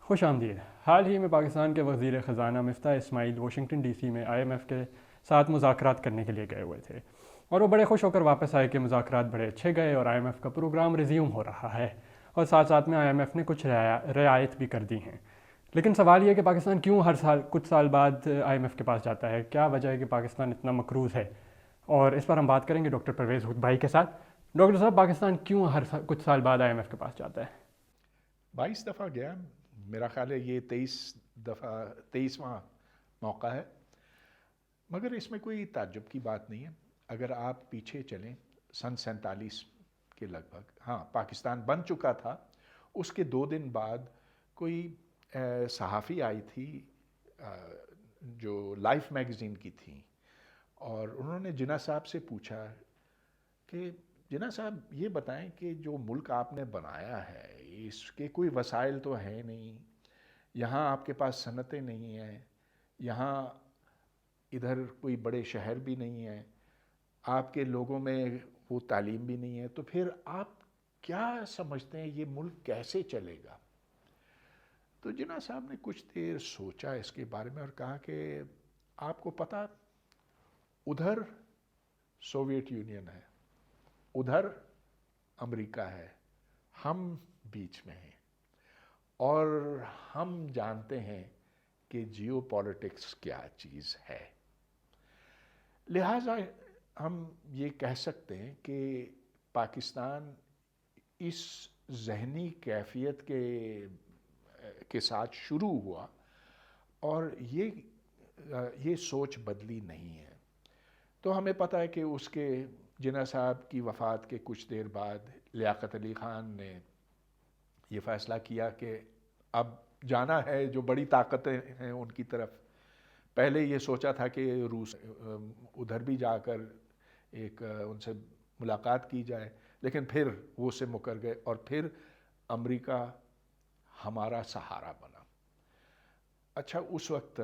خوش آمدید۔ حال ہی میں پاکستان کے وزیر خزانہ مفتاح اسماعیل واشنگٹن ڈی سی میں آئی ایم ایف کے ساتھ مذاکرات کرنے کے لیے گئے ہوئے تھے، اور وہ بڑے خوش ہو کر واپس آئے کہ مذاکرات بڑے اچھے گئے اور آئی ایم ایف کا پروگرام ریزیوم ہو رہا ہے، اور ساتھ ساتھ میں آئی ایم ایف نے کچھ رعایت بھی کر دی ہیں۔ لیکن سوال یہ کہ پاکستان کیوں ہر سال کچھ سال بعد آئی ایم ایف کے پاس جاتا ہے؟ کیا وجہ ہے کہ پاکستان اتنا مقروض ہے؟ اور اس پر ہم بات کریں گے ڈاکٹر پرویز ہود بھائی کے ساتھ۔ ڈاکٹر صاحب، پاکستان کیوں کچھ سال بعد آئی ایم ایف کے پاس جاتا ہے؟ 22 دفعہ گیا، میرا خیال ہے یہ 23واں موقع ہے، مگر اس میں کوئی تعجب کی بات نہیں ہے۔ اگر آپ پیچھے چلیں سن 47 کے لگ بھگ، ہاں پاکستان بن چکا تھا، اس کے 2 دن بعد کوئی صحافی آئی تھی جو لائف میگزین کی تھی، اور انہوں نے جناح صاحب سے پوچھا کہ جناح صاحب یہ بتائیں کہ جو ملک آپ نے بنایا ہے اس کے کوئی وسائل تو ہیں نہیں، یہاں آپ کے پاس صنعتیں نہیں ہیں، یہاں ادھر کوئی بڑے شہر بھی نہیں ہیں، آپ کے لوگوں میں وہ تعلیم بھی نہیں ہے، تو پھر آپ کیا سمجھتے ہیں یہ ملک کیسے چلے گا؟ تو جناح صاحب نے کچھ دیر سوچا اس کے بارے میں اور کہا کہ آپ کو پتہ، ادھر سوویت یونین ہے، ادھر امریکہ ہے، ہم بیچ میں ہیں، اور ہم جانتے ہیں کہ جیو پالیٹکس کیا چیز ہے۔ لہٰذا ہم یہ کہہ سکتے ہیں کہ پاکستان اس ذہنی کیفیت کے ساتھ شروع ہوا، اور یہ سوچ بدلی نہیں ہے۔ تو ہمیں پتہ ہے کہ اس کے جناح صاحب کی وفات کے کچھ دیر بعد لیاقت علی خان نے یہ فیصلہ کیا کہ اب جانا ہے جو بڑی طاقتیں ہیں ان کی طرف۔ پہلے یہ سوچا تھا کہ روس ادھر بھی جا کر ایک ان سے ملاقات کی جائے، لیکن پھر وہ اس سے مکر گئے، اور پھر امریکہ ہمارا سہارا بنا۔ اچھا، اس وقت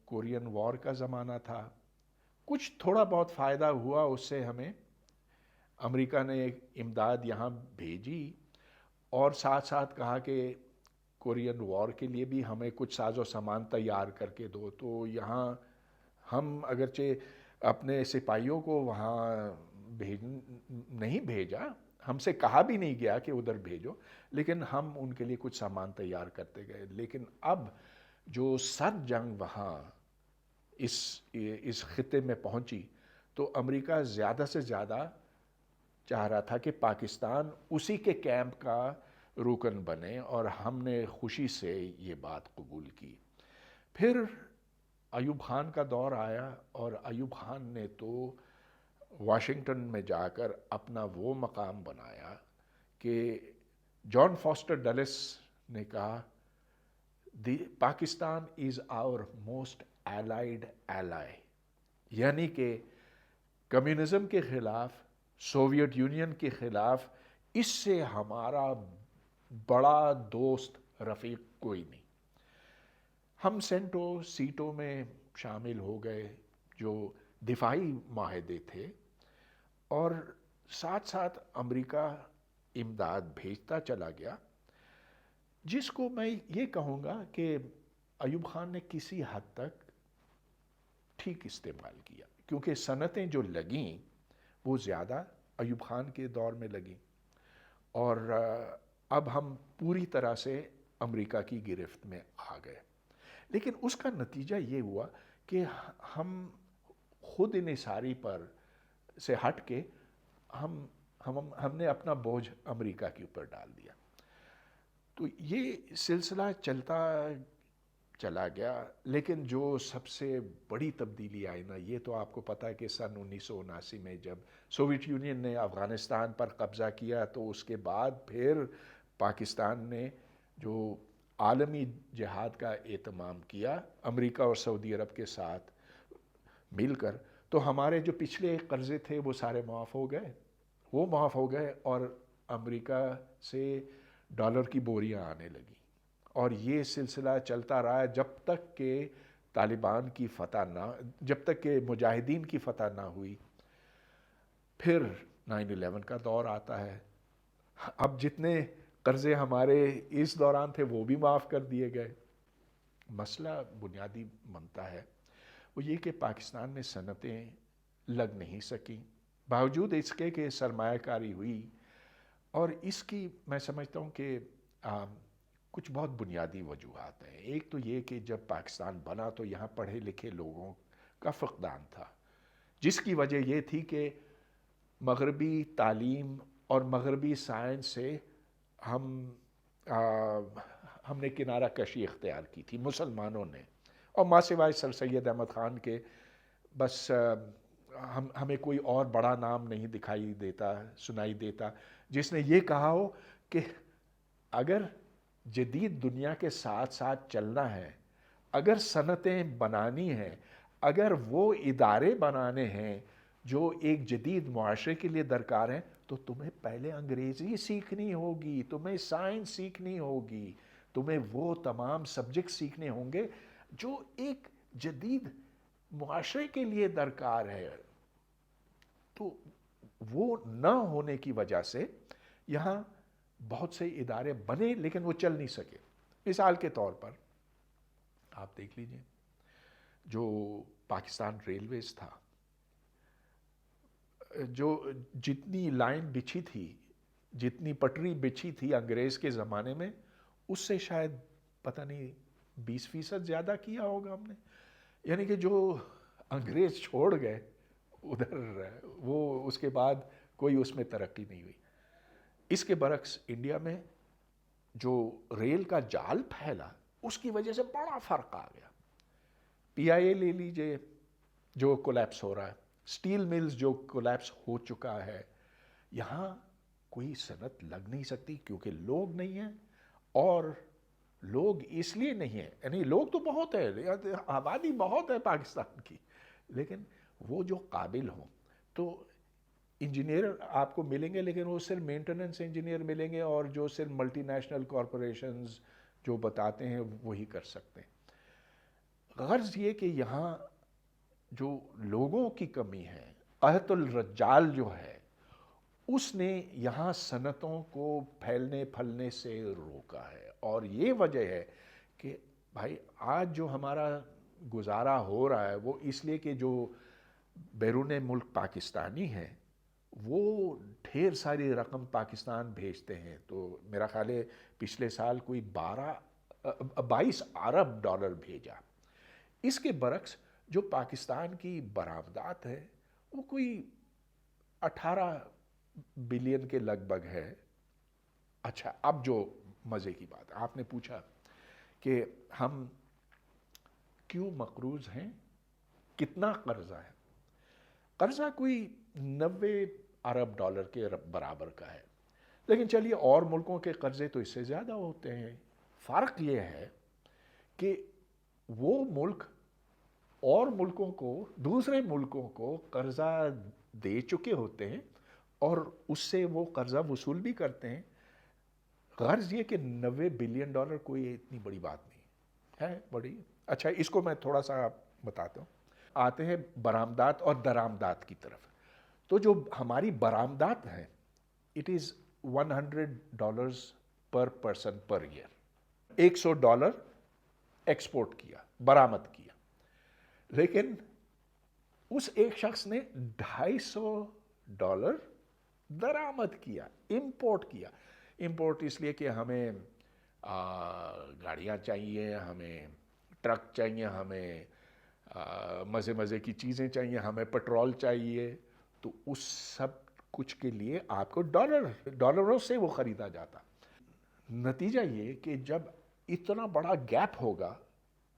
کورین وار کا زمانہ تھا، کچھ تھوڑا بہت فائدہ ہوا اس سے ہمیں، امریکہ نے امداد یہاں بھیجی، اور ساتھ ساتھ کہا کہ کورین وار کے لیے بھی ہمیں کچھ ساز و سامان تیار کر کے دو۔ تو یہاں ہم اگرچہ اپنے سپاہیوں کو وہاں نہیں بھیجا، ہم سے کہا بھی نہیں گیا کہ ادھر بھیجو، لیکن ہم ان کے لیے کچھ سامان تیار کرتے گئے۔ لیکن اب جو سرد جنگ وہاں اس خطے میں پہنچی، تو امریکہ زیادہ سے زیادہ چاہ رہا تھا کہ پاکستان اسی کے کیمپ کا رکن بنے، اور ہم نے خوشی سے یہ بات قبول کی۔ پھر ایوب خان کا دور آیا، اور ایوب خان نے تو واشنگٹن میں جا کر اپنا وہ مقام بنایا کہ جان فاسٹر ڈلس نے کہا پاکستان از آور موسٹ allied ally، یعنی کہ کمیونزم کے خلاف، سوویت یونین کے خلاف اس سے ہمارا بڑا دوست رفیق کوئی نہیں۔ ہم سینٹو سیٹوں میں شامل ہو گئے جو دفاعی معاہدے تھے، اور ساتھ ساتھ امریکہ امداد بھیجتا چلا گیا، جس کو میں یہ کہوں گا کہ ایوب خان نے کسی حد تک ٹھیک استعمال کیا، کیونکہ صنعتیں جو لگیں وہ زیادہ ایوب خان کے دور میں لگیں، اور اب ہم پوری طرح سے امریکہ کی گرفت میں آ گئے۔ لیکن اس کا نتیجہ یہ ہوا کہ ہم خود انحصاری پر سے ہٹ کے ہم نے اپنا بوجھ امریکہ کے اوپر ڈال دیا۔ تو یہ سلسلہ چلتا چلا گیا، لیکن جو سب سے بڑی تبدیلی آئی نا، یہ تو آپ کو پتہ ہے کہ سن 1979 میں جب سوویت یونین نے افغانستان پر قبضہ کیا، تو اس کے بعد پھر پاکستان نے جو عالمی جہاد کا اہتمام کیا امریکہ اور سعودی عرب کے ساتھ مل کر، تو ہمارے جو پچھلے قرضے تھے وہ سارے معاف ہو گئے، اور امریکہ سے ڈالر کی بوریاں آنے لگیں، اور یہ سلسلہ چلتا رہا جب تک کہ طالبان کی فتح جب تک کہ مجاہدین کی فتح نہ ہوئی۔ پھر 9/11 کا دور آتا ہے۔ اب جتنے قرضے ہمارے اس دوران تھے وہ بھی معاف کر دیے گئے. مسئلہ بنیادی بنتا ہے وہ یہ کہ پاکستان میں صنعتیں لگ نہیں سکیں باوجود اس کے کہ سرمایہ کاری ہوئی. اور اس کی میں سمجھتا ہوں کہ کچھ بہت بنیادی وجوہات ہیں. ایک تو یہ کہ جب پاکستان بنا تو یہاں پڑھے لکھے لوگوں کا فقدان تھا، جس کی وجہ یہ تھی کہ مغربی تعلیم اور مغربی سائنس سے ہم نے کنارہ کشی اختیار کی تھی مسلمانوں نے، اور ماں سوائے سر سید احمد خان کے بس ہمیں کوئی اور بڑا نام نہیں دکھائی دیتا سنائی دیتا جس نے یہ کہا ہو کہ اگر جدید دنیا کے ساتھ ساتھ چلنا ہے، اگر صنعتیں بنانی ہیں، اگر وہ ادارے بنانے ہیں جو ایک جدید معاشرے کے لیے درکار ہیں، تو تمہیں پہلے انگریزی سیکھنی ہوگی، تمہیں سائنس سیکھنی ہوگی، تمہیں وہ تمام سبجیکٹ سیکھنے ہوں گے جو ایک جدید معاشرے کے لیے درکار ہے. تو وہ نہ ہونے کی وجہ سے یہاں بہت سے ادارے بنے لیکن وہ چل نہیں سکے. مثال کے طور پر آپ دیکھ لیجئے جو پاکستان ریلویز تھا، جو جتنی لائن بچھی تھی، جتنی پٹری بچھی تھی انگریز کے زمانے میں، اس سے شاید پتہ نہیں 20% زیادہ کیا ہوگا ہم نے. یعنی کہ جو انگریز چھوڑ گئے ادھر وہ اس کے بعد کوئی اس میں ترقی نہیں ہوئی. اس کے برعکس انڈیا میں جو ریل کا جال پھیلا اس کی وجہ سے بڑا فرق آ گیا. پی آئی اے لے لیجئے جو کولیپس ہو رہا ہے، سٹیل ملز جو کولیپس ہو چکا ہے. یہاں کوئی صنعت لگ نہیں سکتی کیونکہ لوگ نہیں ہیں. اور لوگ اس لیے نہیں ہیں، یعنی لوگ تو بہت ہے، آبادی بہت ہے پاکستان کی، لیکن وہ جو قابل ہوں تو انجینئر آپ کو ملیں گے لیکن وہ صرف مینٹیننس انجینئر ملیں گے، اور جو صرف ملٹی نیشنل کارپوریشنز جو بتاتے ہیں وہی کر سکتے ہیں. غرض یہ کہ یہاں جو لوگوں کی کمی ہے، قحط الرجال جو ہے، اس نے یہاں صنعتوں کو پھیلنے پھلنے سے روکا ہے. اور یہ وجہ ہے کہ بھائی آج جو ہمارا گزارا ہو رہا ہے وہ اس لیے کہ جو بیرون ملک پاکستانی ہیں وہ ڈھیر ساری رقم پاکستان بھیجتے ہیں. تو میرا خیال ہے پچھلے سال کوئی 22 ارب ڈالر بھیجا. اس کے برعکس جو پاکستان کی برآمدات ہے وہ کوئی 18 بلین کے لگ بھگ ہے. اچھا، اب جو مزے کی بات آپ نے پوچھا کہ ہم کیوں مقروض ہیں، کتنا قرضہ ہے. قرضہ کوئی 90 ارب ڈالر کے برابر کا ہے، لیکن چلیے اور ملکوں کے قرضے تو اس سے زیادہ ہوتے ہیں. فرق یہ ہے کہ وہ ملک اور ملکوں کو، دوسرے ملکوں کو قرضہ دے چکے ہوتے ہیں اور اس سے وہ قرضہ وصول بھی کرتے ہیں. غرض یہ کہ 90 بلین ڈالر کوئی اتنی بڑی بات نہیں ہے، بڑی. اچھا، اس کو میں تھوڑا سا بتاتا ہوں. آتے ہیں برآمدات اور درآمدات کی طرف. تو جو ہماری برآمدات ہیں it is $100 per person per year. $100 export کیا، برآمد کیا، لیکن اس ایک شخص نے $250 درآمد کیا، امپورٹ کیا. امپورٹ اس لیے کہ ہمیں گاڑیاں چاہیے، ہمیں ٹرک چاہیے، ہمیں مزے کی چیزیں چاہیے، ہمیں پیٹرول چاہیے. تو اس سب کچھ کے لیے آپ کو ڈالروں سے وہ خریدا جاتا. نتیجہ یہ کہ جب اتنا بڑا گیپ ہوگا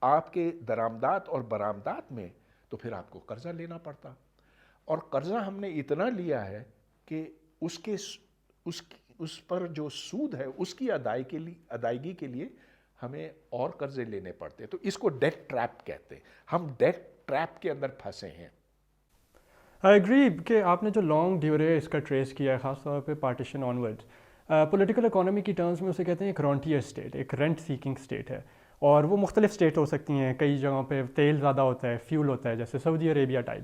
آپ کے درآمدات اور برآمدات میں تو پھر آپ کو قرضہ لینا پڑتا. اور قرضہ ہم نے اتنا لیا ہے کہ اس پر جو سود ہے اس کی ادائیگی کے لیے ہمیں اور قرضے لینے پڑتے. تو اس کو ڈیٹ ٹریپ کہتے ہیں. ہم ڈیٹ ٹریپ کے اندر پھنسے ہیں. آئی ایگری کہ آپ نے جو لانگ ڈیورے اس کا ٹریس کیا ہے، خاص طور پہ پارٹیشن آنورڈ. پولیٹیکل اکانومی کی ٹرمز میں اسے کہتے ہیں ایک رونٹیئر اسٹیٹ، ایک رینٹ سیکنگ اسٹیٹ ہے. اور وہ مختلف اسٹیٹ ہو سکتی ہیں. کئی جگہوں پہ تیل زیادہ ہوتا ہے، فیول ہوتا ہے، جیسے سعودی عربیہ ٹائپ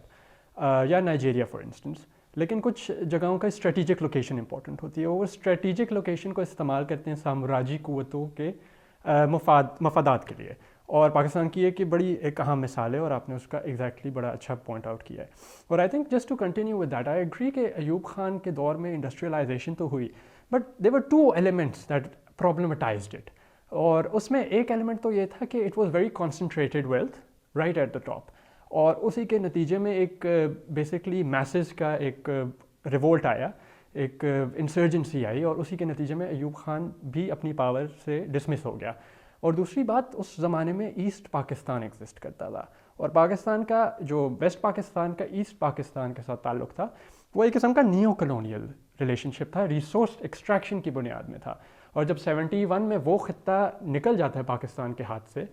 یا نائجیریا فار انسٹنس. لیکن کچھ جگہوں کا اسٹریٹجک لوکیشن امپورٹنٹ ہوتی ہے. وہ اسٹریٹجک لوکیشن کو استعمال کرتے ہیں سامراجی قوتوں کے مفادات کے لیے. اور پاکستان کی ایک بڑی ایک اہم مثال ہے اور آپ نے اس کا ایگزیکٹلی بڑا اچھا پوائنٹ آؤٹ کیا ہے. اور I think just to continue with that I agree کہ ایوب خان کے دور میں انڈسٹریلائزیشن تو ہوئی but they were two elements that problematised it. اور اس میں ایک ایلیمنٹ تو یہ تھا کہ it was very concentrated wealth right at the top, اور اسی کے نتیجے میں ایک بیسکلی میسز کا ایک ریوولٹ آیا, ایک انسرجنسی آئی, اور اسی کے نتیجے میں ایوب خان بھی اپنی پاور سے ڈسمس ہو گیا. اور دوسری بات, اس زمانے میں ایسٹ پاکستان ایگزسٹ کرتا تھا, اور پاکستان کا جو ویسٹ پاکستان کا ایسٹ پاکستان کے ساتھ تعلق تھا وہ ایک قسم کا نیو کلونیل ریلیشن شپ تھا, ریسورس ایکسٹریکشن کی بنیاد میں تھا. اور جب 71 میں وہ خطہ نکل جاتا ہے پاکستان کے ہاتھ سے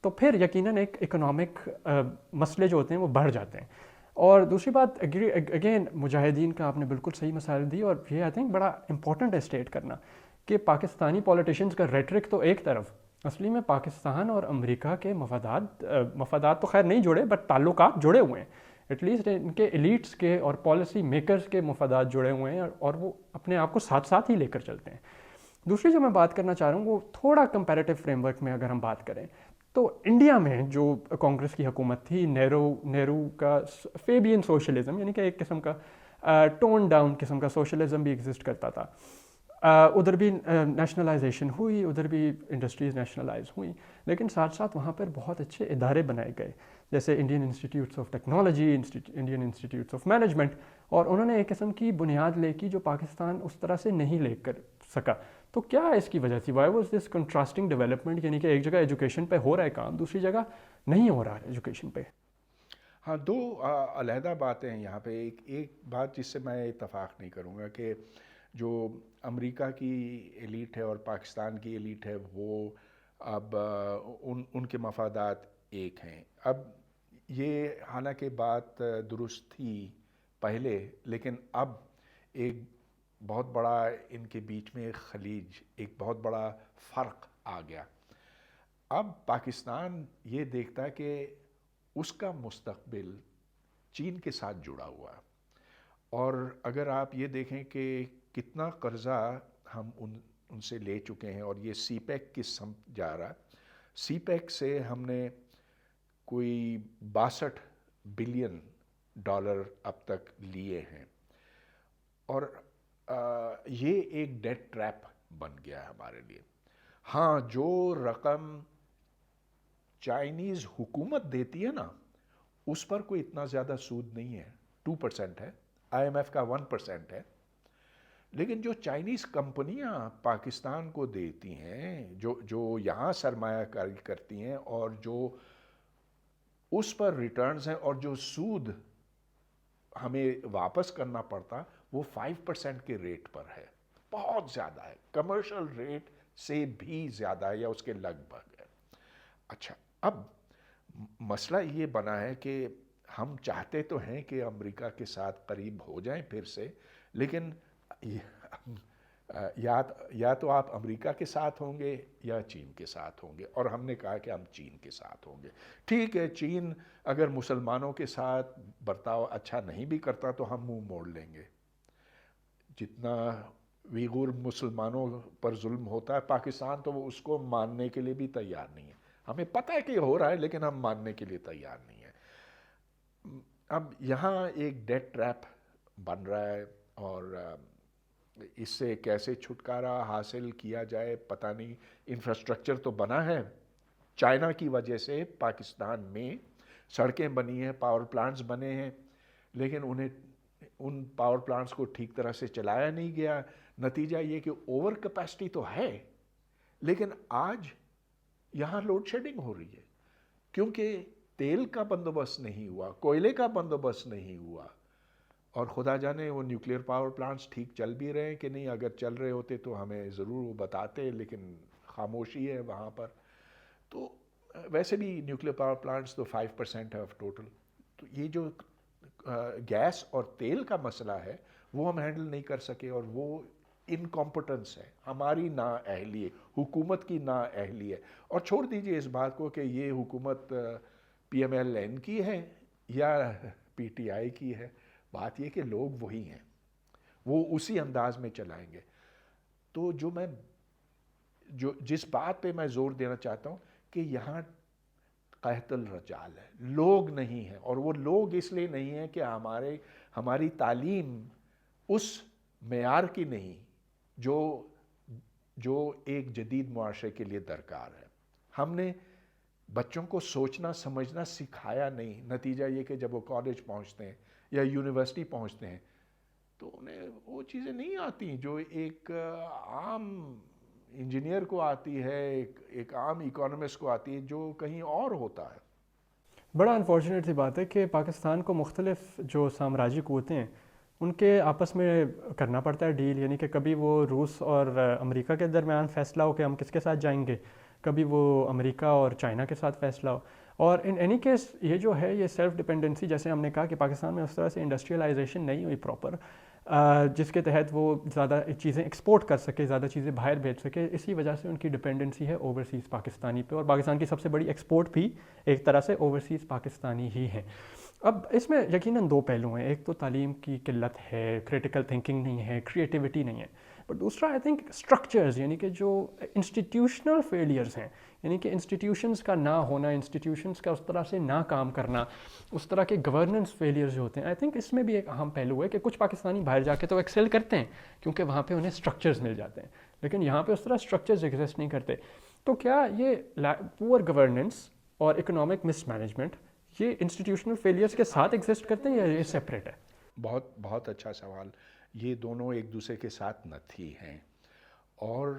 تو پھر یقیناً ایک اکنامک مسئلے جو ہوتے ہیں وہ بڑھ جاتے ہیں. اور دوسری بات اگین مجاہدین کا آپ نے بالکل صحیح مثال دی, اور یہ آئی تھنک بڑا امپورٹنٹ ہے اسٹیٹ کرنا کہ پاکستانی پولیٹیشینز کا ریٹرک تو ایک طرف, اصلی میں پاکستان اور امریکہ کے مفادات تو خیر نہیں جڑے بٹ تعلقات جڑے ہوئے ہیں, ایٹ لیسٹ ان کے ایلیٹس کے اور پالیسی میکرز کے مفادات جڑے ہوئے ہیں, اور وہ اپنے آپ کو ساتھ ساتھ ہی لے کر چلتے ہیں. دوسری جو میں بات کرنا چاہ رہا ہوں وہ تھوڑا کمپیریٹیو فریم ورک میں اگر ہم بات کریں تو انڈیا میں جو کانگریس کی حکومت تھی, نہرو کا فیبین سوشلزم یعنی کہ ایک قسم کا ٹون ڈاؤن قسم کا سوشلزم بھی ایگزسٹ کرتا تھا. ادھر بھی نیشنلائزیشن ہوئی, ادھر بھی انڈسٹریز نیشنلائز ہوئیں, لیکن ساتھ ساتھ وہاں پر بہت اچھے ادارے بنائے گئے جیسے Indian institutes of technology, Indian institutes of management, اور انہوں نے ایک قسم کی بنیاد لے کی جو پاکستان اس طرح سے نہیں لے کر سکا. تو کیا اس کی وجہ تھی, Y was this contrasting development, یعنی کہ ایک جگہ ایجوکیشن پہ ہو رہا ہے کام, دوسری جگہ نہیں ہو رہا ہے ایجوکیشن پہ. ہاں, دو علیحدہ باتیں ہیں یہاں پہ. ایک بات جس سے میں اتفاق نہیں کروں گا کہ جو امریکہ کی ایلیٹ ہے اور پاکستان کی ایلیٹ ہے وہ اب ان کے مفادات ایک ہیں. اب یہ حالانکہ بات درست تھی پہلے, لیکن اب ایک بہت بڑا ان کے بیچ میں ایک خلیج, ایک بہت بڑا فرق آ گیا. اب پاکستان یہ دیکھتا ہے کہ اس کا مستقبل چین کے ساتھ جڑا ہوا ہے, اور اگر آپ یہ دیکھیں کہ کتنا قرضہ ہم ان سے لے چکے ہیں, اور یہ سی پیک کی سمت جا رہا. سی پیک سے ہم نے کوئی 62 بلین ڈالر اب تک لیے ہیں, اور یہ ایک ڈیٹ ٹریپ بن گیا ہے ہمارے لیے. ہاں, جو رقم چائنیز حکومت دیتی ہے نا اس پر کوئی اتنا زیادہ سود نہیں ہے, 2% ہے, آئی ایم ایف کا 1% ہے. لیکن جو چائنیز کمپنیاں پاکستان کو دیتی ہیں, جو یہاں سرمایہ کاری کرتی ہیں, اور جو اس پر ریٹرنز ہیں اور جو سود ہمیں واپس کرنا پڑتا وہ 5% کے ریٹ پر ہے, بہت زیادہ ہے, کمرشل ریٹ سے بھی زیادہ ہے یا اس کے لگ بھگ ہے. اچھا, اب مسئلہ یہ بنا ہے کہ ہم چاہتے تو ہیں کہ امریکہ کے ساتھ قریب ہو جائیں پھر سے, لیکن یا تو آپ امریکہ کے ساتھ ہوں گے یا چین کے ساتھ ہوں گے, اور ہم نے کہا کہ ہم چین کے ساتھ ہوں گے. ٹھیک ہے, چین اگر مسلمانوں کے ساتھ برتاؤ اچھا نہیں بھی کرتا تو ہم منہ موڑ لیں گے. جتنا ویغور مسلمانوں پر ظلم ہوتا ہے پاکستان تو وہ اس کو ماننے کے لیے بھی تیار نہیں ہے. ہمیں پتہ ہے کہ یہ ہو رہا ہے لیکن ہم ماننے کے لیے تیار نہیں ہیں. اب یہاں ایک ڈیٹ ٹریپ بن رہا ہے, اور اس سے کیسے چھٹکارا حاصل کیا جائے پتہ نہیں. انفراسٹرکچر تو بنا ہے, چائنا کی وجہ سے پاکستان میں سڑکیں بنی ہیں, پاور پلانٹس بنے ہیں, لیکن ان پاور پلانٹس کو ٹھیک طرح سے چلایا نہیں گیا. نتیجہ یہ کہ اوور کیپیسٹی تو ہے, لیکن آج یہاں لوڈ شیڈنگ ہو رہی ہے کیونکہ تیل کا بندوبست نہیں ہوا, کوئلے کا بندوبست نہیں ہوا, اور خدا جانے وہ نیوکلیر پاور پلانٹس ٹھیک چل بھی رہے ہیں کہ نہیں. اگر چل رہے ہوتے تو ہمیں ضرور وہ بتاتے, لیکن خاموشی ہے وہاں پر. تو ویسے بھی نیوکلیر پاور پلانٹس تو 5% ہے آف ٹوٹل. تو یہ جو گیس اور تیل کا مسئلہ ہے وہ ہم ہینڈل نہیں کر سکے, اور وہ انکمپٹنس ہے, ہماری نااہلی ہے, حکومت کی نااہلی ہے. اور چھوڑ دیجئے اس بات کو کہ یہ حکومت پی ایم ایل این کی ہے یا پی ٹی آئی کی ہے, بات یہ کہ لوگ وہی ہیں، وہ اسی انداز میں چلائیں گے. تو جس بات پہ میں زور دینا چاہتا ہوں کہ یہاں قحط الرجال ہے، لوگ نہیں ہیں. اور وہ لوگ اس لیے نہیں ہیں کہ ہماری تعلیم اس معیار کی نہیں جو ایک جدید معاشرے کے لیے درکار ہے. ہم نے بچوں کو سوچنا سمجھنا سکھایا نہیں. نتیجہ یہ کہ جب وہ کالج پہنچتے ہیں یا یونیورسٹی پہنچتے ہیں تو انہیں وہ چیزیں نہیں آتی جو ایک عام انجینئر کو آتی ہے، ایک عام اکانومسٹ کو آتی ہے، جو کہیں اور ہوتا ہے. بڑا انفارچونیٹ سی بات ہے کہ پاکستان کو مختلف جو سامراجی قوتیں ہیں ان کے آپس میں کرنا پڑتا ہے ڈیل. یعنی کہ کبھی وہ روس اور امریکہ کے درمیان فیصلہ ہو کہ ہم کس کے ساتھ جائیں گے، کبھی وہ امریکہ اور چائنا کے ساتھ فیصلہ ہو. اور ان اینی کیس یہ جو ہے یہ سیلف ڈپینڈنسی، جیسے ہم نے کہا کہ پاکستان میں اس طرح سے انڈسٹریلائزیشن نہیں ہوئی پراپر، جس کے تحت وہ زیادہ چیزیں ایکسپورٹ کر سکے، زیادہ چیزیں باہر بھیج سکے. اسی وجہ سے ان کی ڈپینڈنسی ہے اوورسیز پاکستانی پہ، اور پاکستان کی سب سے بڑی ایکسپورٹ بھی ایک طرح سے اوورسیز پاکستانی ہی ہیں. اب اس میں یقیناً دو پہلو ہیں. ایک تو تعلیم کی قلت ہے، کریٹیکل تھنکنگ نہیں ہے، کریٹیوٹی نہیں ہے. بٹ دوسرا آئی تھنک اسٹرکچرز، یعنی کہ جو انسٹیٹیوشنل فیلئرز ہیں، یعنی کہ انسٹیٹیوشنز کا نہ ہونا، انسٹیٹیوشنز کا اس طرح سے نہ کام کرنا، اس طرح کے گورننس فیلئرز جو ہوتے ہیں. آئی تھنک اس میں بھی ایک اہم پہلو ہے کہ کچھ پاکستانی باہر جا کے تو ایکسل کرتے ہیں کیونکہ وہاں پہ انہیں اسٹرکچرز مل جاتے ہیں، لیکن یہاں پہ اس طرح اسٹرکچرز ایگزسٹ نہیں کرتے. تو کیا یہ پور گورننس اور اکنامک مس مینجمنٹ یہ انسٹیٹیوشنل فیلئرز کے ساتھ ایگزسٹ کرتے ہیں یا یہ سیپریٹ ہے؟ بہت اچھا سوال. یہ دونوں ایک دوسرے کے ساتھ نتھی ہیں، اور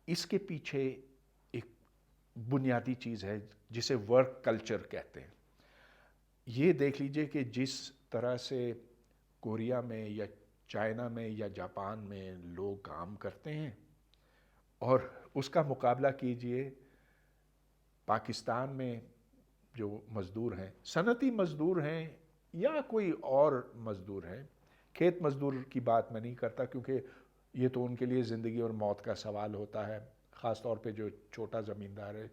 اس کے پیچھے ایک بنیادی چیز ہے جسے ورک کلچر کہتے ہیں. یہ دیکھ لیجئے کہ جس طرح سے کوریا میں یا چائنا میں یا جاپان میں لوگ کام کرتے ہیں، اور اس کا مقابلہ کیجئے پاکستان میں جو مزدور ہیں، صنعتی مزدور ہیں یا کوئی اور مزدور ہیں. کھیت مزدور کی بات میں نہیں کرتا کیونکہ یہ تو ان کے لیے زندگی اور موت کا سوال ہوتا ہے، خاص طور پہ جو چھوٹا زمیندار ہے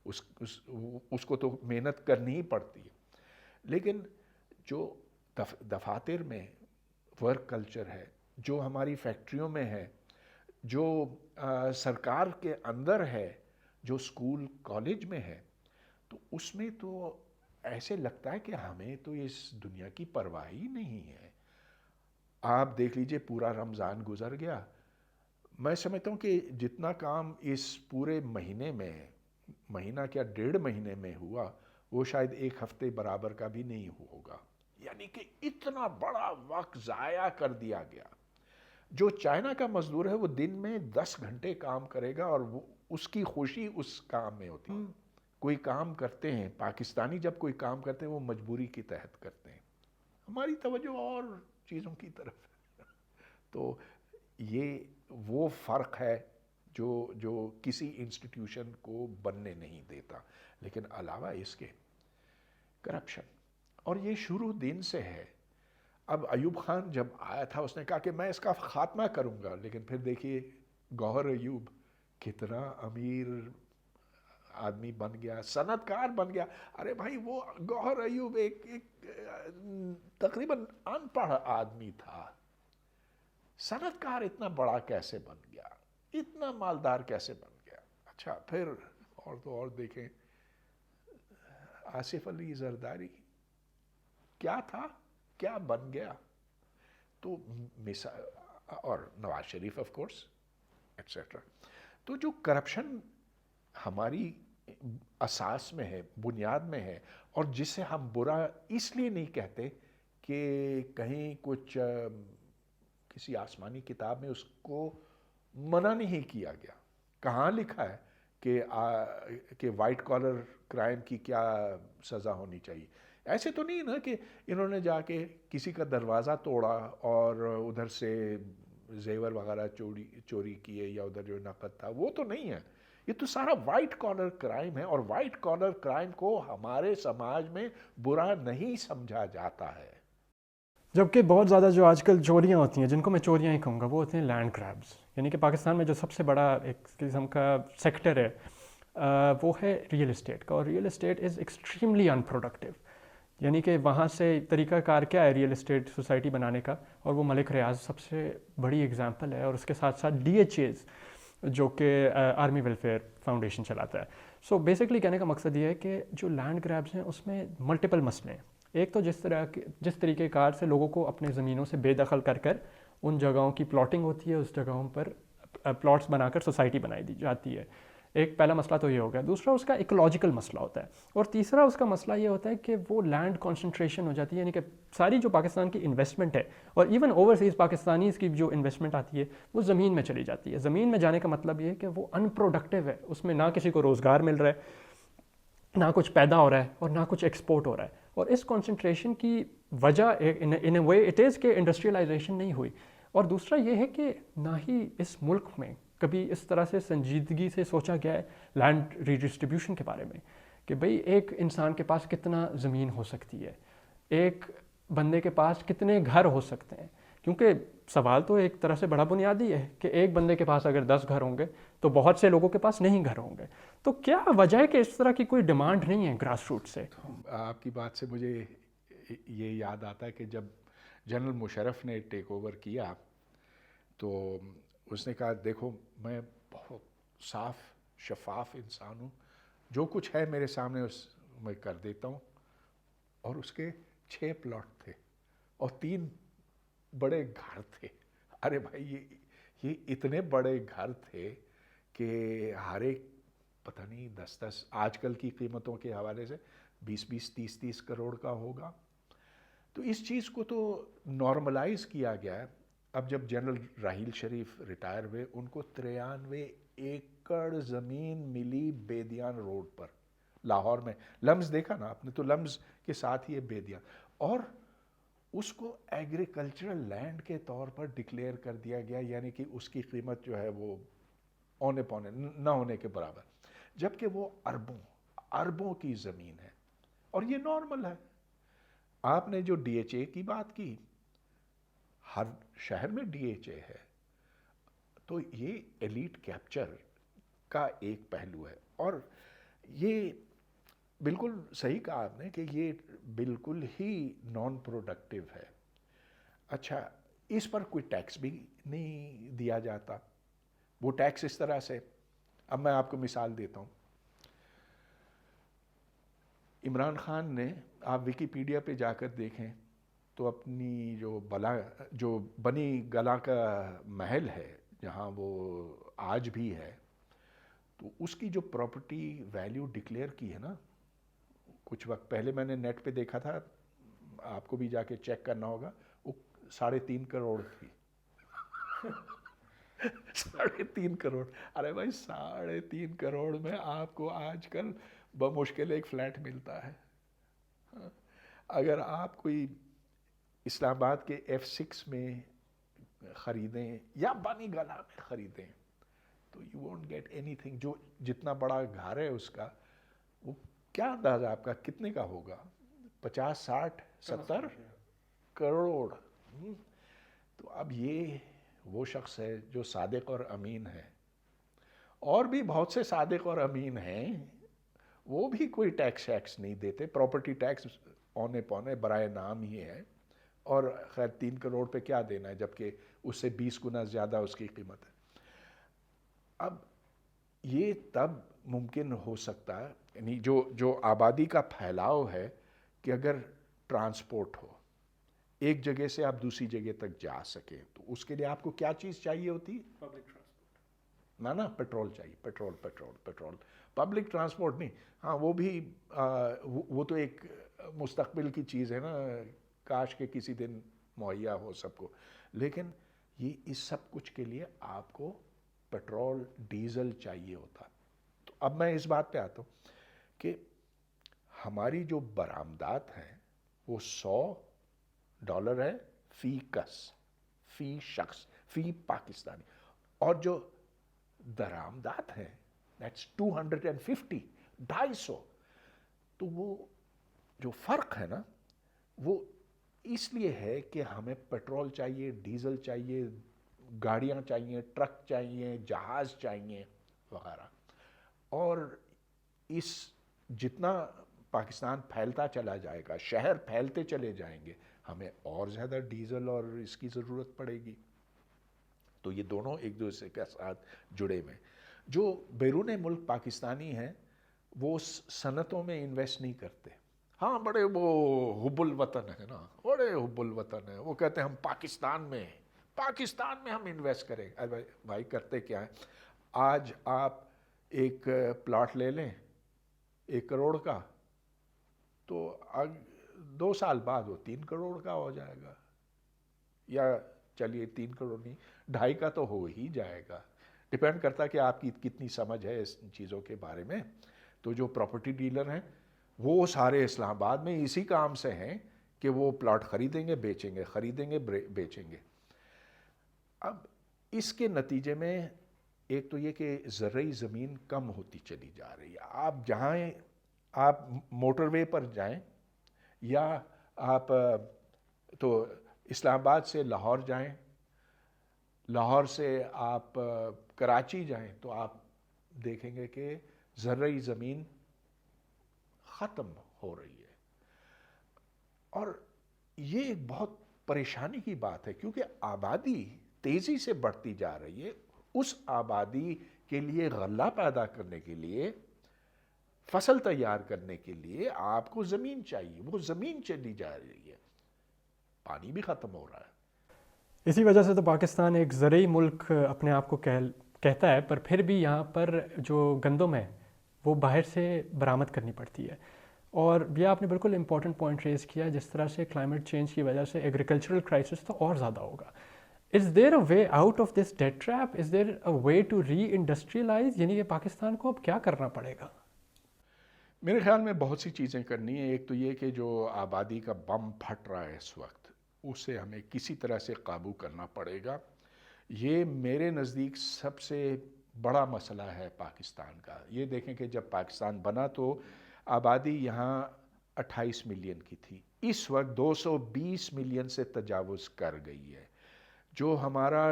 اس کو تو محنت کرنی ہی پڑتی ہے. لیکن جو دفاتر میں ورک کلچر ہے، جو ہماری فیکٹریوں میں ہے، جو سرکار کے اندر ہے، جو اسکول کالج میں ہے، تو اس میں تو ایسے لگتا ہے کہ ہمیں تو اس دنیا کی پرواہ ہی نہیں ہے. آپ دیکھ لیجئے پورا رمضان گزر گیا، میں سمجھتا ہوں کہ جتنا کام اس پورے مہینہ کیا 1.5 مہینے میں ہوا وہ شاید 1 ہفتے برابر کا بھی نہیں ہوگا. یعنی کہ اتنا بڑا وقت ضائع کر دیا گیا. جو چائنا کا مزدور ہے وہ دن میں 10 گھنٹے کام کرے گا اور اس کی خوشی اس کام میں ہوتی ہے. کوئی کام کرتے ہیں پاکستانی، جب کوئی کام کرتے ہیں وہ مجبوری کے تحت کرتے ہیں، ہماری توجہ اور چیزوں کی طرف ہے. تو یہ وہ فرق ہے جو کسی انسٹیٹیوشن کو بننے نہیں دیتا. لیکن علاوہ اس کے کرپشن، اور یہ شروع دن سے ہے. اب ایوب خان جب آیا تھا اس نے کہا کہ میں اس کا خاتمہ کروں گا، لیکن پھر دیکھیے گوہر ایوب کتنا امیر آدمی بن گیا، صنعت کار بن گیا. ارے بھائی وہ گوہر ایوب ایک تقریباً ان پڑھ آدمی تھا، صنعت کار اتنا بڑا کیسے بن گیا، اتنا مالدار کیسے بن گیا. اچھا پھر اور تو اور دیکھیں آصف علی زرداری کیا تھا، کیا بن گیا. تو اور Nawaz Sharif of course et cetera. تو جو کرپشن ہماری اساس میں ہے، بنیاد میں ہے، اور جسے ہم برا اس لیے نہیں کہتے کہ کہیں کچھ کسی آسمانی کتاب میں اس کو منع نہیں کیا گیا. کہاں لکھا ہے کہ وائٹ کالر کرائم کی کیا سزا ہونی چاہیے؟ ایسے تو نہیں نا کہ انہوں نے جا کے کسی کا دروازہ توڑا اور ادھر سے زیور وغیرہ چوری کیے یا ادھر جو نقد تھا، وہ تو نہیں ہے. یہ تو سارا وائٹ کالر کرائم ہے، اور وائٹ کالر کرائم کو ہمارے سماج میں برا نہیں سمجھا جاتا ہے. جبکہ بہت زیادہ جو آج کل چوریاں ہوتی ہیں، جن کو میں چوریاں ہی کہوں گا، وہ ہوتے ہیں لینڈ گریبز. یعنی کہ پاکستان میں جو سب سے بڑا ایک قسم کا سیکٹر ہے وہ ہے ریئل اسٹیٹ کا، اور real state is extremely in productive. یعنی کہ وہاں سے طریقہ کار کیا ہے ریئل اسٹیٹ سوسائٹی بنانے کا، اور وہ ملک ریاض سب سے بڑی اگزامپل ہے، اور اس کے ساتھ ساتھ ڈی ایچ ایز جو کہ آرمی ویلفیئر فاؤنڈیشن چلاتا ہے. سو بیسکلی کہنے کا مقصد یہ ہے کہ جو لینڈ گریبز ہیں اس میں ملٹیپل مسئلے ہیں. ایک تو جس طریقے کار سے لوگوں کو اپنے زمینوں سے بے دخل کر کر ان جگہوں کی پلاٹنگ ہوتی ہے، اس جگہوں پر پلاٹس بنا کر سوسائٹی بنائی دی جاتی ہے. ایک پہلا مسئلہ تو یہ ہو گیا. دوسرا اس کا ایکولوجیکل مسئلہ ہوتا ہے، اور تیسرا اس کا مسئلہ یہ ہوتا ہے کہ وہ لینڈ کانسنٹریشن ہو جاتی ہے. یعنی کہ ساری جو پاکستان کی انویسٹمنٹ ہے، اور ایون اوورسیز پاکستانیز کی جو انویسٹمنٹ آتی ہے، وہ زمین میں چلی جاتی ہے. زمین میں جانے کا مطلب یہ ہے کہ وہ ان پروڈکٹیو ہے، اس میں نہ کسی کو روزگار مل رہا ہے، نہ کچھ پیدا ہو رہا ہے، اور نہ کچھ ایکسپورٹ ہو رہا ہے. اور اس کانسنٹریشن کی وجہ ان اے وے اٹ از کہ انڈسٹریلائزیشن نہیں ہوئی. اور دوسرا یہ ہے کہ نہ ہی اس ملک میں کبھی اس طرح سے سنجیدگی سے سوچا گیا ہے لینڈ ریڈسٹریبیوشن کے بارے میں، کہ بھئی ایک انسان کے پاس کتنا زمین ہو سکتی ہے، ایک بندے کے پاس کتنے گھر ہو سکتے ہیں. کیونکہ سوال تو ایک طرح سے بڑا بنیادی ہے کہ ایک بندے کے پاس اگر 10 گھر ہوں گے تو بہت سے لوگوں کے پاس نہیں گھر ہوں گے. تو کیا وجہ ہے کہ اس طرح کی کوئی ڈیمانڈ نہیں ہے گراس روٹ سے؟ آپ کی بات سے مجھے یہ یاد آتا ہے کہ جب جنرل مشرف نے ٹیک اوور کیا تو اس نے کہا دیکھو میں بہت صاف شفاف انسان ہوں، جو کچھ ہے میرے سامنے اس میں کر دیتا ہوں. اور اس کے 6 پلاٹ تھے اور 3 بڑے گھر تھے. ارے بھائی یہ اتنے بڑے گھر تھے کہ ہر ایک پتہ نہیں 10 آج کل کی قیمتوں کے حوالے سے 20 30 کروڑ کا ہوگا. تو اس چیز کو تو نارملائز کیا گیا ہے. اب جب جنرل راحیل شریف ریٹائر ہوئے ان کو 93 ایکڑ زمین ملی بیدیان روڈ پر لاہور میں. لمز دیکھا نا آپ نے، تو لمز کے ساتھ یہ بیدیان، اور اس کو ایگریکلچرل لینڈ کے طور پر ڈکلیئر کر دیا گیا. یعنی کہ اس کی قیمت جو ہے وہ اونے پونے نہ ہونے کے برابر، جبکہ وہ اربوں کی زمین ہے. اور یہ نارمل ہے. آپ نے جو ڈی ایچ اے کی بات کی، ہر شہر میں ڈی ایچ اے ہے، تو یہ ایلیٹ کیپچر کا ایک پہلو ہے. اور یہ بالکل صحیح کہا آپ نے کہ یہ بالکل ہی نان پروڈکٹیو ہے. اچھا، اس پر کوئی ٹیکس بھی نہیں دیا جاتا. وہ ٹیکس اس طرح سے، اب میں آپ کو مثال دیتا ہوں. عمران خان نے، آپ ویکیپیڈیا پہ جا کر دیکھیں تو اپنی جو بنی گلا کا محل ہے جہاں وہ آج بھی ہے، تو اس کی جو پراپرٹی ویلیو ڈکلیئر کی ہے نا، کچھ وقت پہلے میں نے نیٹ پہ دیکھا تھا، آپ کو بھی جا کے چیک کرنا ہوگا، وہ 3.5 کروڑ تھی. 3.5 کروڑ. ارے بھائی 3.5 کروڑ میں آپ کو آج کل بمشکل ایک فلیٹ ملتا ہے. اگر آپ کوئی اسلام آباد کے F6 میں خریدیں یا بانی گلا میں خریدیں تو you won't get anything. جو جتنا بڑا گھر ہے اس کا، وہ کیا اندازہ آپ کا کتنے کا ہوگا؟ 50 60 70 کروڑ. تو اب یہ وہ شخص ہے جو صادق اور امین ہے، اور بھی بہت سے صادق اور امین ہیں، وہ بھی کوئی ٹیکس نہیں دیتے. پراپرٹی ٹیکس اونے پونے برائے نام ہی ہے. اور خیر 3 کروڑ پہ کیا دینا ہے جبکہ اس سے 20 گنا زیادہ اس کی قیمت ہے. اب یہ تب ممکن ہو سکتا ہے، یعنی جو آبادی کا پھیلاؤ ہے، کہ اگر ٹرانسپورٹ ہو، ایک جگہ سے آپ دوسری جگہ تک جا سکیں، تو اس کے لیے آپ کو کیا چیز چاہیے ہوتی؟ Public transport. نا پیٹرول چاہیے. پیٹرول. پبلک ٹرانسپورٹ نہیں. ہاں وہ بھی وہ تو ایک مستقبل کی چیز ہے نا، کاش کہ کسی دن مہیا ہو سب کو. لیکن یہ اس سب کچھ کے لیے آپ کو پیٹرول ڈیزل چاہیے ہوتا. تو اب میں اس بات پہ آتا ہوں کہ ہماری جو برآمدات ہیں وہ $100 ہے فی کس، فی شخص، فی پاکستانی. اور جو درآمدات ہیں دیٹس 250، 250. تو وہ جو فرق ہے نا، وہ اس لیے ہے کہ ہمیں پیٹرول چاہیے، ڈیزل چاہیے، گاڑیاں چاہیے، ٹرک چاہیے، جہاز چاہیے وغیرہ. اور اس جتنا پاکستان پھیلتا چلا جائے گا، شہر پھیلتے چلے جائیں گے، ہمیں اور زیادہ ڈیزل اور اس کی ضرورت پڑے گی. تو یہ دونوں ایک دوسرے کے ساتھ جڑے ہوئے. جو بیرون ملک پاکستانی ہیں وہ صنعتوں میں انویسٹ نہیں کرتے. ہاں بڑے وہ حب الوطن ہے نا، بڑے حب الوطن ہیں، وہ کہتے ہیں ہم پاکستان میں ہم انویسٹ کریں. ارے بھائی کرتے کیا ہے؟ آج آپ ایک پلاٹ لے لیں 1 کروڑ کا، تو 2 سال بعد وہ 3 کروڑ کا ہو جائے گا، یا چلیے 3 کروڑ نہیں، 2.5 کا تو ہو ہی جائے گا. ڈپینڈ کرتا ہے کہ آپ کی کتنی سمجھ ہے اس چیزوں کے بارے میں. تو جو پراپرٹی ڈیلر ہیں وہ سارے اسلام آباد میں اسی کام سے ہیں کہ وہ پلاٹ خریدیں گے بیچیں گے، خریدیں گے بیچیں گے. اب اس کے نتیجے میں ایک تو یہ کہ زرعی زمین کم ہوتی چلی جا رہی ہے. آپ جہاں آپ موٹر وے پر جائیں، یا آپ تو اسلام آباد سے لاہور جائیں، لاہور سے آپ کراچی جائیں، تو آپ دیکھیں گے کہ زرعی زمین ختم ہو رہی ہے. اور یہ ایک بہت پریشانی کی بات ہے، کیونکہ آبادی تیزی سے بڑھتی جا رہی ہے. اس آبادی کے لیے غلہ پیدا کرنے کے لیے، فصل تیار کرنے کے لیے آپ کو زمین چاہیے. وہ زمین چلی جا رہی ہے، پانی بھی ختم ہو رہا ہے. اسی وجہ سے تو پاکستان ایک زرعی ملک اپنے آپ کو کہتا ہے، پر پھر بھی یہاں پر جو گندم ہے وہ باہر سے برآمد کرنی پڑتی ہے. اور یہ آپ نے بالکل امپورٹنٹ پوائنٹ ریز کیا، جس طرح سے کلائمیٹ چینج کی وجہ سے ایگریکلچرل کرائسس تو اور زیادہ ہوگا. Is there a way out of this debt trap? Is there a way to reindustrialise? یعنی کہ پاکستان کو اب کیا کرنا پڑے گا؟ میرے خیال میں بہت سی چیزیں کرنی ہیں. ایک تو یہ کہ جو آبادی کا بم پھٹ رہا ہے اس وقت، اسے ہمیں کسی طرح سے قابو کرنا پڑے گا. یہ میرے نزدیک سب سے بڑا مسئلہ ہے پاکستان کا. یہ دیکھیں کہ جب پاکستان بنا تو آبادی یہاں 28 ملین کی تھی، اس وقت 220 ملین سے تجاوز کر گئی ہے. جو ہمارا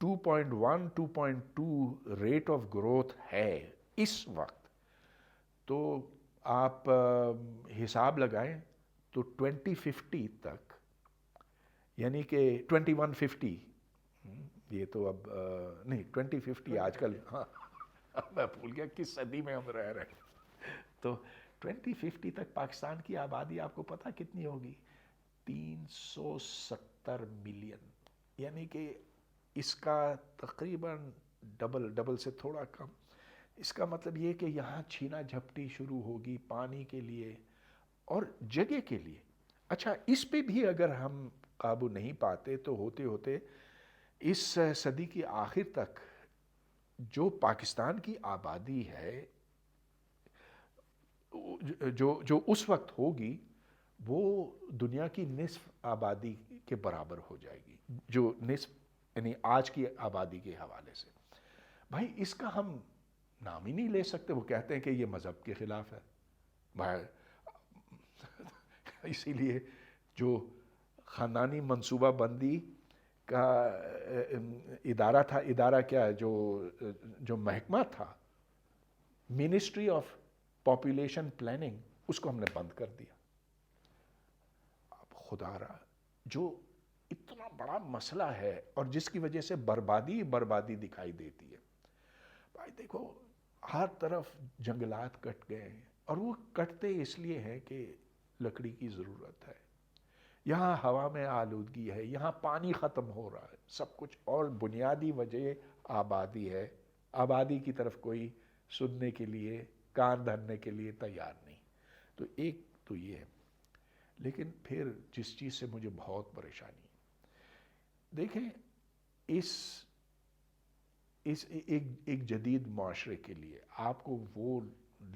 2.1 2.2 ریٹ آف گروتھ ہے اس وقت، تو آپ حساب لگائیں تو 2050 تک، یعنی کہ 2150، یہ تو اب نہیں 2050 آج کل، ہاں میں بھول گیا کس صدی میں ہم رہ رہے ہیں. تو 2050 تک پاکستان کی آبادی آپ کو پتہ کتنی ہوگی؟ 370 ملین. یعنی کہ اس کا تقریباً ڈبل سے تھوڑا کم. اس کا مطلب یہ کہ یہاں چھینا جھپٹی شروع ہوگی پانی کے لیے اور جگہ کے لیے. اچھا، اس پہ بھی اگر ہم قابو نہیں پاتے تو ہوتے ہوتے اس صدی کی آخر تک جو پاکستان کی آبادی ہے جو اس وقت ہوگی، وہ دنیا کی نصف آبادی کے برابر ہو جائے گی، جو نصف یعنی آج کی آبادی کے حوالے سے. بھائی اس کا ہم نام ہی نہیں لے سکتے. وہ کہتے ہیں کہ یہ مذہب کے خلاف ہے. بھائی اسی لیے جو خاندانی منصوبہ بندی کا ادارہ تھا، ادارہ کیا جو محکمہ تھا، منسٹری آف پاپولیشن پلاننگ، اس کو ہم نے بند کر دیا. اب خدا رہا، جو اتنا بڑا مسئلہ ہے اور جس کی وجہ سے بربادی دکھائی دیتی ہے. بھائی دیکھو، ہر طرف جنگلات کٹ گئے ہیں، اور وہ کٹتے اس لیے ہیں کہ لکڑی کی ضرورت ہے. یہاں ہوا میں آلودگی ہے، یہاں پانی ختم ہو رہا ہے، سب کچھ. اور بنیادی وجہ آبادی ہے. آبادی کی طرف کوئی سننے کے لیے، کان دھرنے کے لیے تیار نہیں. تو ایک تو یہ ہے. لیکن پھر جس چیز سے مجھے بہت پریشانی ہے، دیکھیں ایک جدید معاشرے کے لیے آپ کو وہ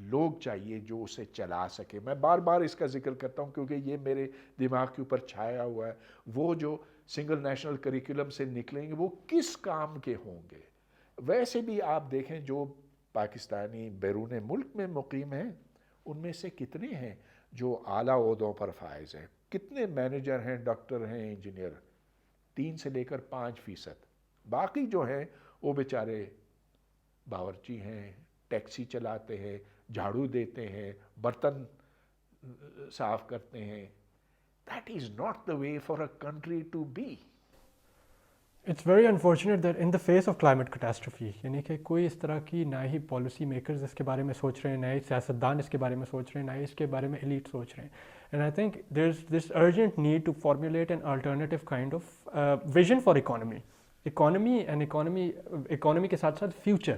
لوگ چاہیے جو اسے چلا سکے. میں بار بار اس کا ذکر کرتا ہوں کیونکہ یہ میرے دماغ کے اوپر چھایا ہوا ہے. وہ جو سنگل نیشنل کریکولم سے نکلیں گے وہ کس کام کے ہوں گے؟ ویسے بھی آپ دیکھیں جو پاکستانی بیرون ملک میں مقیم ہیں، ان میں سے کتنے ہیں جو اعلیٰ عہدوں پر فائز ہیں؟ کتنے مینیجر ہیں، ڈاکٹر ہیں، انجینئر؟ 3 سے لے کر 5%. باقی جو ہیں وہ بیچارے باورچی ہیں، ٹیکسی چلاتے ہیں, جھاڑو دیتے ہیں, برتن صاف کرتے ہیں. That is not the way for a country to be. It's very unfortunate that in the face of climate catastrophe, یعنی کہ کوئی اس طرح کی نہ ہی پالیسی میکرز اس کے بارے میں سوچ رہے ہیں, نہ ہی سیاستدان اس کے بارے میں سوچ رہے ہیں, نہ ہی اس کے بارے میں ایلیٹ سوچ رہے ہیں. And I think there is this urgent need to formulate an alternative kind of vision for economy کے ساتھ ساتھ فیوچر.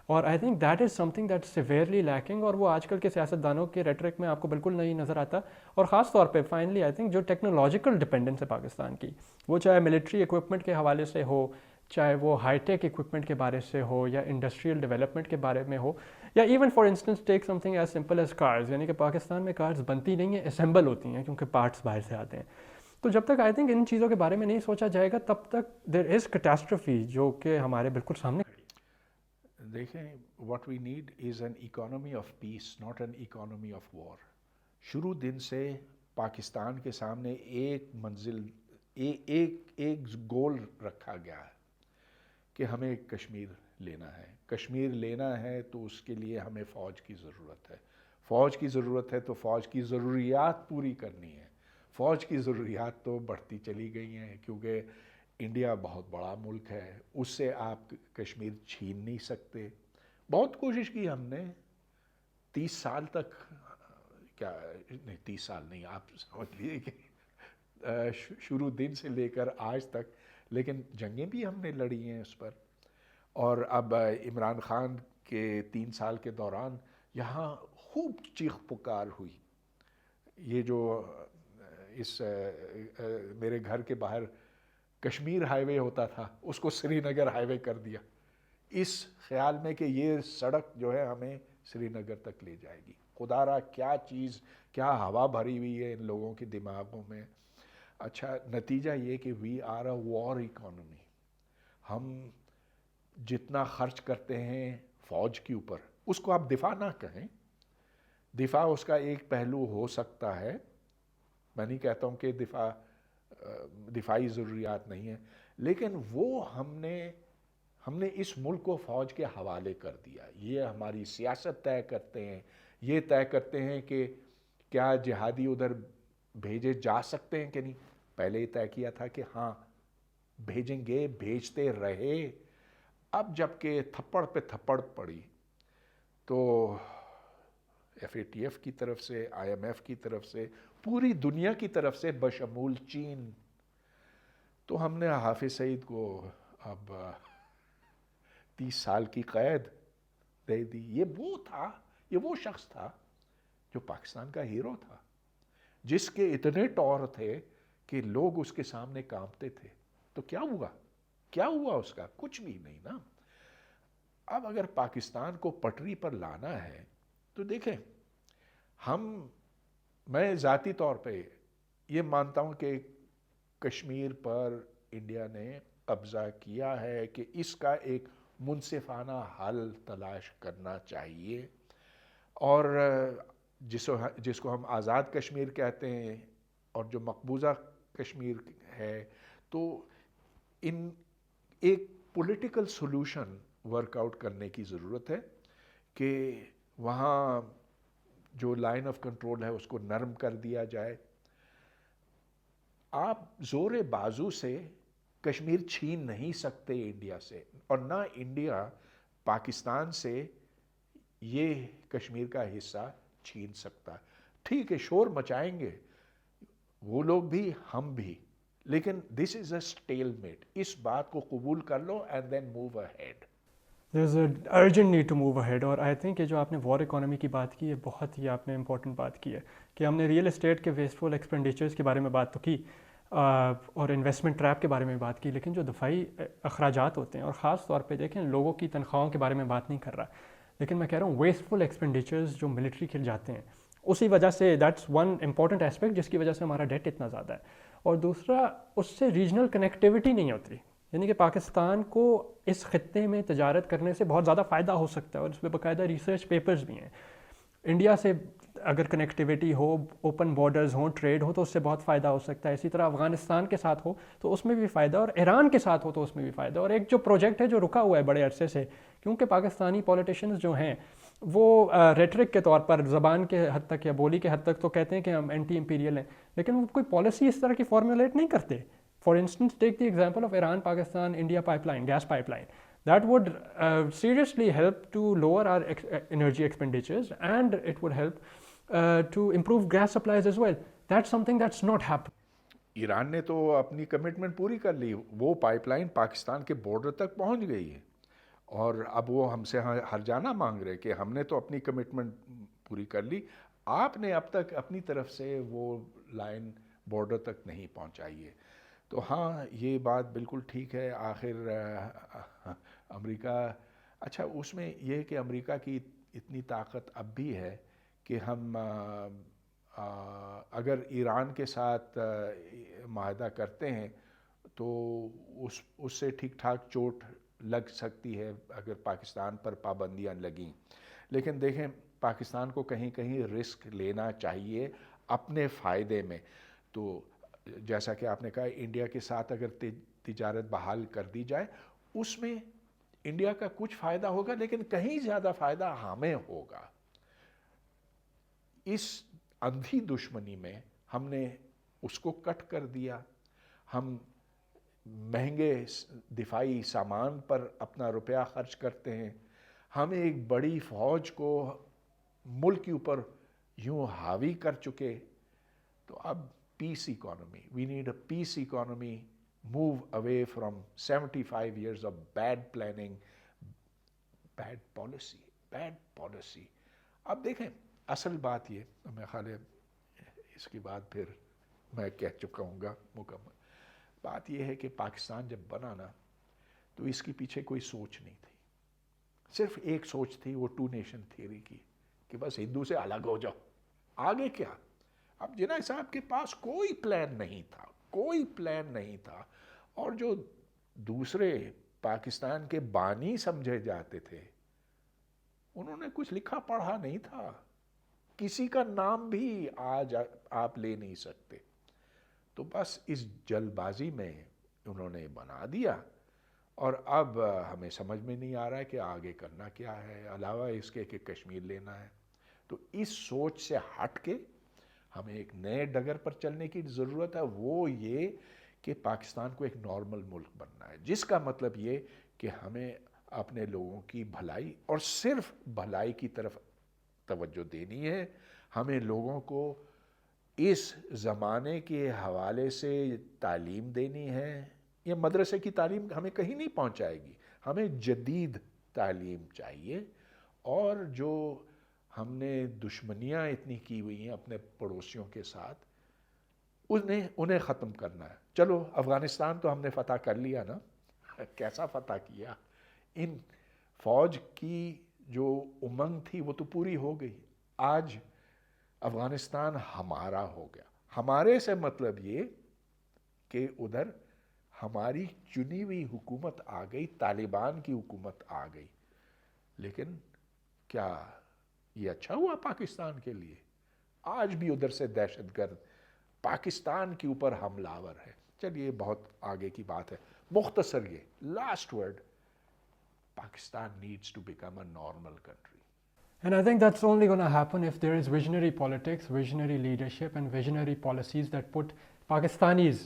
اور I think that is something that severely lacking, اور وہ آج کل کے سیاستدانوں کے ریٹرک میں آپ کو بالکل نہیں نظر آتا. اور خاص طور پہ فائنلی آئی تھنک جو ٹیکنالوجیکل ڈپینڈنس ہے پاکستان کی, وہ چاہے ملٹری اکوپمنٹ کے حوالے سے ہو, چاہے وہ ہائی ٹیک اکوپمنٹ کے بارے سے ہو, یا انڈسٹریل ڈیولپمنٹ کے بارے میں ہو, یا even for instance take some thing as simple as cars, یعنی کہ پاکستان میں کارز بنتی نہیں ہیں, اسمبل ہوتی ہیں کیونکہ پارٹس باہر سے آتے ہیں. تو جب تک آئی تھنک ان چیزوں کے بارے میں نہیں سوچا جائے گا تب تک دیر از کیٹاسٹرفی جو کہ ہمارے بالکل سامنے. دیکھیں, what we need is an economy of peace, not an economy of war. شروع دن سے پاکستان کے سامنے ایک منزل, ایک گول رکھا گیا ہے کہ ہمیں کشمیر لینا ہے. کشمیر لینا ہے تو اس کے لیے ہمیں فوج کی ضرورت ہے. فوج کی ضرورت ہے تو فوج کی ضروریات پوری کرنی ہے. فوج کی ضروریات تو بڑھتی چلی گئی ہیں کیونکہ انڈیا بہت بڑا ملک ہے, اس سے آپ کشمیر چھین نہیں سکتے. بہت کوشش کی ہم نے 30 سال تک, کیا نہیں 30 سال نہیں, آپ سمجھ لیجیے کہ شروع دن سے لے کر آج تک, لیکن جنگیں بھی ہم نے لڑی ہیں اس پر. اور اب عمران خان کے 3 سال کے دوران یہاں خوب چیخ پکار ہوئی. یہ جو اس میرے گھر کے باہر کشمیر ہائی وے ہوتا تھا اس کو سری نگر ہائی وے کر دیا, اس خیال میں کہ یہ سڑک جو ہے ہمیں سری نگر تک لے جائے گی. خدا را کیا چیز, کیا ہوا بھری ہوئی ہے ان لوگوں کے دماغوں میں. اچھا, نتیجہ یہ کہ we are a war economy. ہم جتنا خرچ کرتے ہیں فوج کے اوپر, اس کو آپ دفاع نہ کہیں, دفاع اس کا ایک پہلو ہو سکتا ہے, میں نہیں کہتا ہوں کہ دفاعی ضروریات نہیں ہیں, لیکن وہ ہم نے اس ملک کو فوج کے حوالے کر دیا. یہ ہماری سیاست طے کرتے ہیں, یہ طے کرتے ہیں کہ کیا جہادی ادھر بھیجے جا سکتے ہیں کہ نہیں. پہلے یہ طے کیا تھا کہ ہاں بھیجیں گے, بھیجتے رہے. اب جب کہ تھپڑ پہ تھپڑ پڑی تو FATF کی طرف سے, IMF کی طرف سے, پوری دنیا کی طرف سے بشمول چین, تو ہم نے حافظ سعید کو اب 30 سال کی قید دے دی. یہ وہ شخص تھا جو پاکستان کا ہیرو تھا, جس کے اتنے ٹور تھے کہ لوگ اس کے سامنے کانپتے تھے. تو کیا ہوا اس کا؟ کچھ بھی نہیں نا. اب اگر پاکستان کو پٹری پر لانا ہے تو دیکھیں, میں ذاتی طور پہ یہ مانتا ہوں کہ کشمیر پر انڈیا نے قبضہ کیا ہے کہ اس کا ایک منصفانہ حل تلاش کرنا چاہیے. اور جس کو ہم آزاد کشمیر کہتے ہیں اور جو مقبوضہ کشمیر ہے, تو ان ایک پولیٹیکل سولوشن ورک آؤٹ کرنے کی ضرورت ہے کہ وہاں جو لائن آف کنٹرول ہے اس کو نرم کر دیا جائے. آپ زور بازو سے کشمیر چھین نہیں سکتے انڈیا سے, اور نہ انڈیا پاکستان سے یہ کشمیر کا حصہ چھین سکتا. ٹھیک ہے, شور مچائیں گے وہ لوگ بھی, ہم بھی, لیکن دس از اے اسٹیل میٹ. اس بات کو قبول کر لو and then move ahead. There is a urgent need to move ahead. اور آئی تھنک کہ جو آپ نے وار اکانومی کی بات کی ہے, بہت ہی آپ نے امپورٹنٹ بات کی ہے کہ ہم نے ریئل اسٹیٹ کے ویسٹفل ایکسپینڈیچرز کے بارے میں بات تو کی, اور انویسٹمنٹ ٹریپ کے بارے میں بات کی, لیکن جو دفاعی اخراجات ہوتے ہیں, اور خاص طور پہ دیکھیں لوگوں کی تنخواہوں کے بارے میں بات نہیں کر رہا, لیکن میں کہہ رہا ہوں ویسٹفل ایکسپینڈیچرز جو ملٹری کے جاتے ہیں, اسی وجہ سے دیٹس ون امپورٹنٹ ایسپیکٹ جس کی وجہ سے ہمارا ڈیٹ اتنا زیادہ ہے. اور دوسرا, اس سے ریجنل کنیکٹیوٹی نہیں ہوتی, یعنی کہ پاکستان کو اس خطے میں تجارت کرنے سے بہت زیادہ فائدہ ہو سکتا ہے, اور اس پہ باقاعدہ ریسرچ پیپرز بھی ہیں. انڈیا سے اگر کنیکٹیوٹی ہو, اوپن بارڈرز ہوں, ٹریڈ ہو, تو اس سے بہت فائدہ ہو سکتا ہے. اسی طرح افغانستان کے ساتھ ہو تو اس میں بھی فائدہ, اور ایران کے ساتھ ہو تو اس میں بھی فائدہ. اور ایک جو پروجیکٹ ہے جو رکا ہوا ہے بڑے عرصے سے, کیونکہ پاکستانی پولیٹیشنز جو ہیں وہ ریٹرک کے طور پر زبان کے حد تک یا بولی کے حد تک تو کہتے ہیں کہ ہم اینٹی امپیریل ہیں، لیکن وہ کوئی پالیسی اس طرح کی فارمولیٹ نہیں کرتے. For instance take the example of Iran Pakistan India pipeline, gas pipeline. That would seriously help to lower our energy expenditures, and it would help to improve gas supplies as well. That's something that's not happening. Iran نے تو اپنی commitment پوری کر لی، وہ pipe line Pakistan کے border تک پہنچ گئی ہے، اور اب وہ ہم سے ہر جانا مانگ رہے کہ ہم نے تو اپنی کمٹمنٹ پوری کر لی، آپ نے اب تک اپنی طرف سے وہ لائن بارڈر تک نہیں پہنچائی ہے. تو ہاں یہ بات بالکل ٹھیک ہے. آخر امریکہ، اچھا اس میں یہ کہ امریکہ کی اتنی طاقت اب بھی ہے کہ ہم اگر ایران کے ساتھ معاہدہ کرتے ہیں تو اس سے ٹھیک ٹھاک چوٹ لگ سکتی ہے اگر پاکستان پر پابندیاں لگیں. لیکن دیکھیں پاکستان کو کہیں کہیں رسک لینا چاہیے اپنے فائدے میں. تو جیسا کہ آپ نے کہا انڈیا کے ساتھ اگر تجارت بحال کر دی جائے، اس میں انڈیا کا کچھ فائدہ ہوگا، لیکن کہیں زیادہ فائدہ ہمیں ہوگا. اس اندھی دشمنی میں ہم نے اس کو کٹ کر دیا. ہم مہنگے دفاعی سامان پر اپنا روپیہ خرچ کرتے ہیں، ہم ایک بڑی فوج کو ملک کے اوپر یوں حاوی کر چکے. تو اب peace economy, we need a peace economy, move away from 75 years of bad planning, bad policy. اب دیکھیں اصل بات یہ، میں خیال ہے اس کے بعد پھر میں کہہ چکا ہوں گا مکمل. بات یہ ہے کہ پاکستان جب بنا نا تو اس کے پیچھے کوئی سوچ نہیں تھی، صرف ایک سوچ تھی، وہ 2 نیشن تھیوری کی، کہ بس ہندو سے الگ ہو جاؤ. آگے کیا؟ اب جناح صاحب کے پاس کوئی پلان نہیں تھا. اور جو دوسرے پاکستان کے بانی سمجھے جاتے تھے انہوں نے کچھ لکھا پڑھا نہیں تھا، کسی کا نام بھی آج آپ لے نہیں سکتے. تو بس اس جلد بازی میں انہوں نے بنا دیا، اور اب ہمیں سمجھ میں نہیں آ رہا ہے کہ آگے کرنا کیا ہے علاوہ اس کے کہ کشمیر لینا ہے. تو اس سوچ سے ہٹ کے ہمیں ایک نئے ڈگر پر چلنے کی ضرورت ہے. وہ یہ کہ پاکستان کو ایک نارمل ملک بننا ہے، جس کا مطلب یہ کہ ہمیں اپنے لوگوں کی بھلائی اور صرف بھلائی کی طرف توجہ دینی ہے. ہمیں لوگوں کو اس زمانے کے حوالے سے تعلیم دینی ہے. یہ مدرسے کی تعلیم ہمیں کہیں نہیں پہنچائے گی، ہمیں جدید تعلیم چاہیے. اور جو ہم نے دشمنیاں اتنی کی ہوئی ہیں اپنے پڑوسیوں کے ساتھ، انہیں ختم کرنا ہے. چلو افغانستان تو ہم نے فتح کر لیا نا، کیسا فتح کیا؟ ان فوج کی جو امنگ تھی وہ تو پوری ہو گئی. آج افغانستان ہمارا ہو گیا. ہمارے سے مطلب یہ کہ ادھر ہماری چنی ہوئی حکومت آ گئی، طالبان کی حکومت آ گئی. لیکن کیا یہ اچھا ہوا پاکستان کے لیے؟ آج بھی ادھر سے دہشت گرد پاکستان کے اوپر حملہ آور ہے. چلیے بہت آگے کی بات ہے. مختصر یہ last word, Pakistan needs to become a normal country. And I think that's only going to happen if there is visionary politics, visionary leadership, and visionary policies that put Pakistanis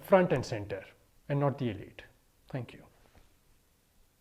front and center and not the elite. Thank you.